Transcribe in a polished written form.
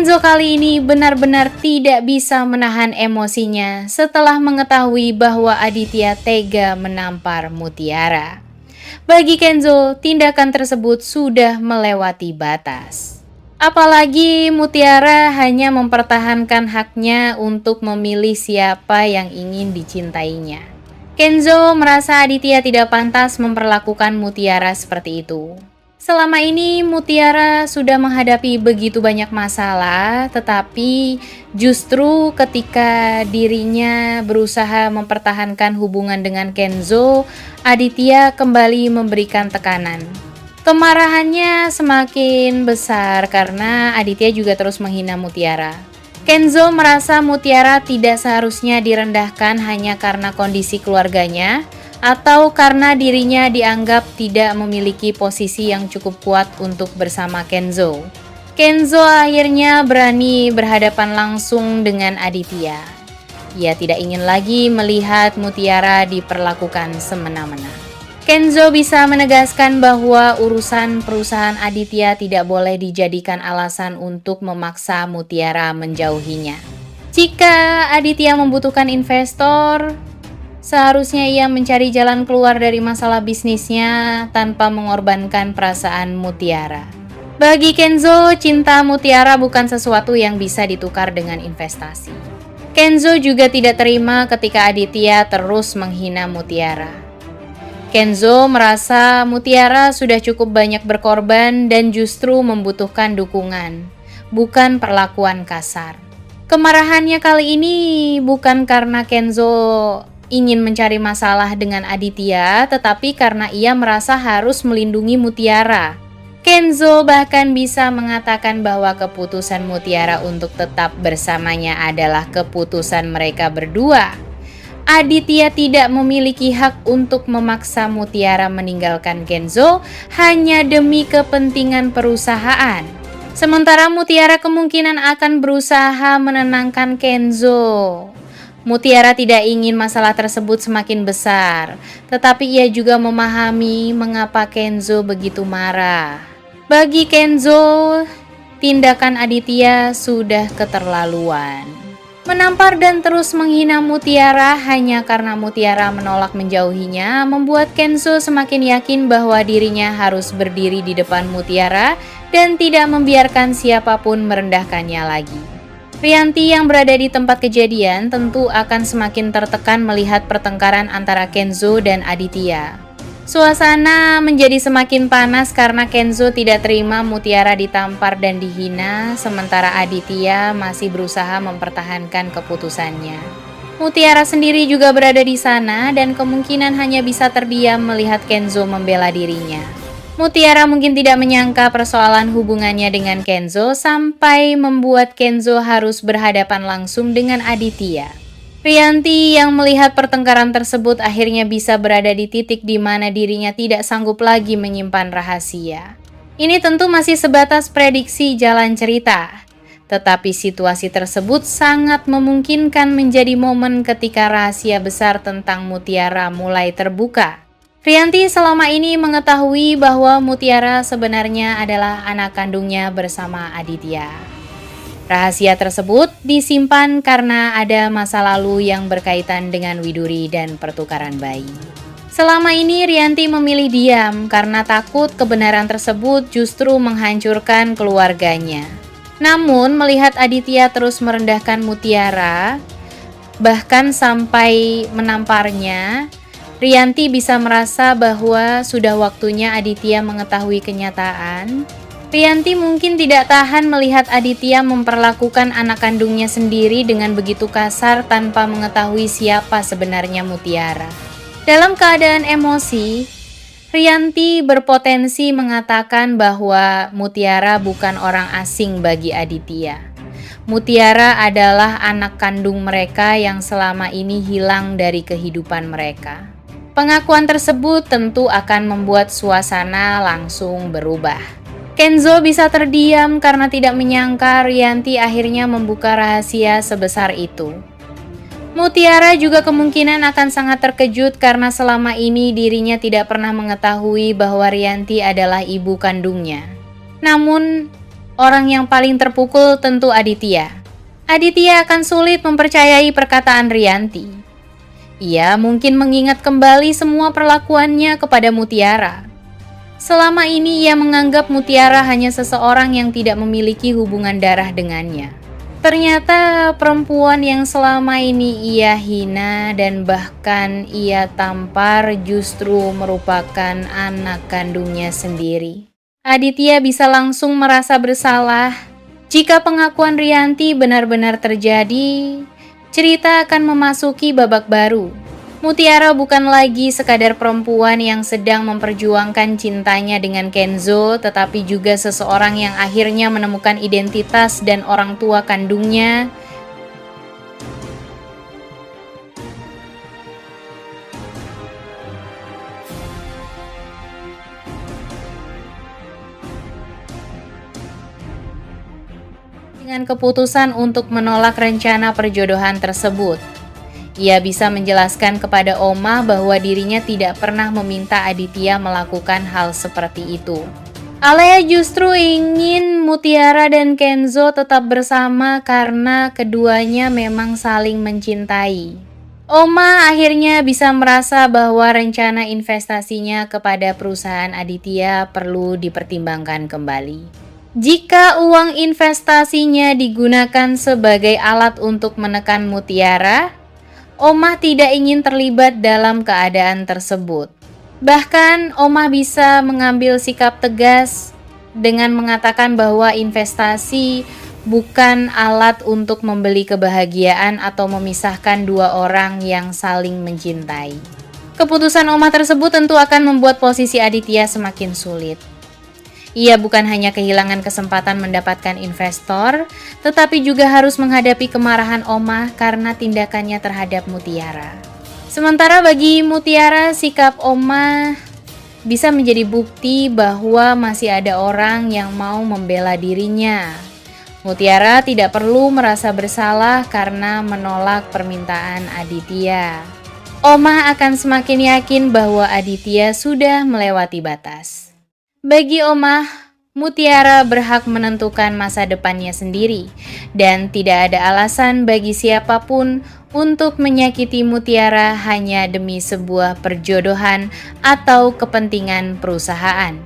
Kenzo kali ini benar-benar tidak bisa menahan emosinya setelah mengetahui bahwa Aditya tega menampar Mutiara. Bagi Kenzo, tindakan tersebut sudah melewati batas. Apalagi Mutiara hanya mempertahankan haknya untuk memilih siapa yang ingin dicintainya. Kenzo merasa Aditya tidak pantas memperlakukan Mutiara seperti itu. Selama ini Mutiara sudah menghadapi begitu banyak masalah, tetapi justru ketika dirinya berusaha mempertahankan hubungan dengan Kenzo, Aditya kembali memberikan tekanan. Kemarahannya semakin besar karena Aditya juga terus menghina Mutiara. Kenzo merasa Mutiara tidak seharusnya direndahkan hanya karena kondisi keluarganya, atau karena dirinya dianggap tidak memiliki posisi yang cukup kuat untuk bersama Kenzo. Kenzo akhirnya berani berhadapan langsung dengan Aditya. Ia tidak ingin lagi melihat Mutiara diperlakukan semena-mena. Kenzo bisa menegaskan bahwa urusan perusahaan Aditya tidak boleh dijadikan alasan untuk memaksa Mutiara menjauhinya. Jika Aditya membutuhkan investor, seharusnya ia mencari jalan keluar dari masalah bisnisnya tanpa mengorbankan perasaan Mutiara. Bagi Kenzo, cinta Mutiara bukan sesuatu yang bisa ditukar dengan investasi. Kenzo juga tidak terima ketika Aditya terus menghina Mutiara. Kenzo merasa Mutiara sudah cukup banyak berkorban dan justru membutuhkan dukungan, bukan perlakuan kasar. Kemarahannya kali ini bukan karena Kenzo ingin mencari masalah dengan Aditya, tetapi karena ia merasa harus melindungi Mutiara. Kenzo bahkan bisa mengatakan bahwa keputusan Mutiara untuk tetap bersamanya adalah keputusan mereka berdua. Aditya tidak memiliki hak untuk memaksa Mutiara meninggalkan Kenzo hanya demi kepentingan perusahaan. Sementara Mutiara kemungkinan akan berusaha menenangkan Kenzo. Mutiara tidak ingin masalah tersebut semakin besar, tetapi ia juga memahami mengapa Kenzo begitu marah. Bagi Kenzo, tindakan Aditya sudah keterlaluan. Menampar dan terus menghina Mutiara hanya karena Mutiara menolak menjauhinya membuat Kenzo semakin yakin bahwa dirinya harus berdiri di depan Mutiara dan tidak membiarkan siapapun merendahkannya lagi. Rianti yang berada di tempat kejadian tentu akan semakin tertekan melihat pertengkaran antara Kenzo dan Aditya. Suasana menjadi semakin panas karena Kenzo tidak terima Mutiara ditampar dan dihina, sementara Aditya masih berusaha mempertahankan keputusannya. Mutiara sendiri juga berada di sana dan kemungkinan hanya bisa terdiam melihat Kenzo membela dirinya. Mutiara mungkin tidak menyangka persoalan hubungannya dengan Kenzo sampai membuat Kenzo harus berhadapan langsung dengan Aditya. Rianti yang melihat pertengkaran tersebut akhirnya bisa berada di titik di mana dirinya tidak sanggup lagi menyimpan rahasia. Ini tentu masih sebatas prediksi jalan cerita, tetapi situasi tersebut sangat memungkinkan menjadi momen ketika rahasia besar tentang Mutiara mulai terbuka. Rianti selama ini mengetahui bahwa Mutiara sebenarnya adalah anak kandungnya bersama Aditya. Rahasia tersebut disimpan karena ada masa lalu yang berkaitan dengan Widuri dan pertukaran bayi. Selama ini Rianti memilih diam karena takut kebenaran tersebut justru menghancurkan keluarganya. Namun melihat Aditya terus merendahkan Mutiara, bahkan sampai menamparnya, Rianti bisa merasa bahwa sudah waktunya Aditya mengetahui kenyataan. Rianti mungkin tidak tahan melihat Aditya memperlakukan anak kandungnya sendiri dengan begitu kasar tanpa mengetahui siapa sebenarnya Mutiara. Dalam keadaan emosi, Rianti berpotensi mengatakan bahwa Mutiara bukan orang asing bagi Aditya. Mutiara adalah anak kandung mereka yang selama ini hilang dari kehidupan mereka. Pengakuan tersebut tentu akan membuat suasana langsung berubah. Kenzo bisa terdiam karena tidak menyangka Rianti akhirnya membuka rahasia sebesar itu. Mutiara juga kemungkinan akan sangat terkejut karena selama ini dirinya tidak pernah mengetahui bahwa Rianti adalah ibu kandungnya. Namun, Orang yang paling terpukul tentu Aditya. Aditya akan sulit mempercayai perkataan Rianti. Ia mungkin mengingat kembali semua perlakuannya kepada Mutiara. Selama ini ia menganggap Mutiara hanya seseorang yang tidak memiliki hubungan darah dengannya. Ternyata perempuan yang selama ini ia hina dan bahkan ia tampar justru merupakan anak kandungnya sendiri. Aditya bisa langsung merasa bersalah. Jika pengakuan Rianti benar-benar terjadi, cerita akan memasuki babak baru. Mutiara bukan lagi sekadar perempuan yang sedang memperjuangkan cintanya dengan Kenzo, tetapi juga seseorang yang akhirnya menemukan identitas dan orang tua kandungnya. Dengan keputusan untuk menolak rencana perjodohan tersebut. Ia bisa menjelaskan kepada Oma bahwa dirinya tidak pernah meminta Aditya melakukan hal seperti itu. Alea justru ingin Mutiara dan Kenzo tetap bersama karena keduanya memang saling mencintai. Oma akhirnya bisa merasa bahwa rencana investasinya kepada perusahaan Aditya perlu dipertimbangkan kembali. Jika uang investasinya digunakan sebagai alat untuk menekan Mutiara, Oma tidak ingin terlibat dalam keadaan tersebut. Bahkan Oma bisa mengambil sikap tegas dengan mengatakan bahwa investasi bukan alat untuk membeli kebahagiaan atau memisahkan dua orang yang saling mencintai. Keputusan Oma tersebut tentu akan membuat posisi Aditya semakin sulit. Ia bukan hanya kehilangan kesempatan mendapatkan investor, tetapi juga harus menghadapi kemarahan Oma karena tindakannya terhadap Mutiara. Sementara bagi Mutiara, sikap Oma bisa menjadi bukti bahwa masih ada orang yang mau membela dirinya. Mutiara tidak perlu merasa bersalah karena menolak permintaan Aditya. Oma akan semakin yakin bahwa Aditya sudah melewati batas. Bagi Oma, Mutiara berhak menentukan masa depannya sendiri dan tidak ada alasan bagi siapapun untuk menyakiti Mutiara hanya demi sebuah perjodohan atau kepentingan perusahaan.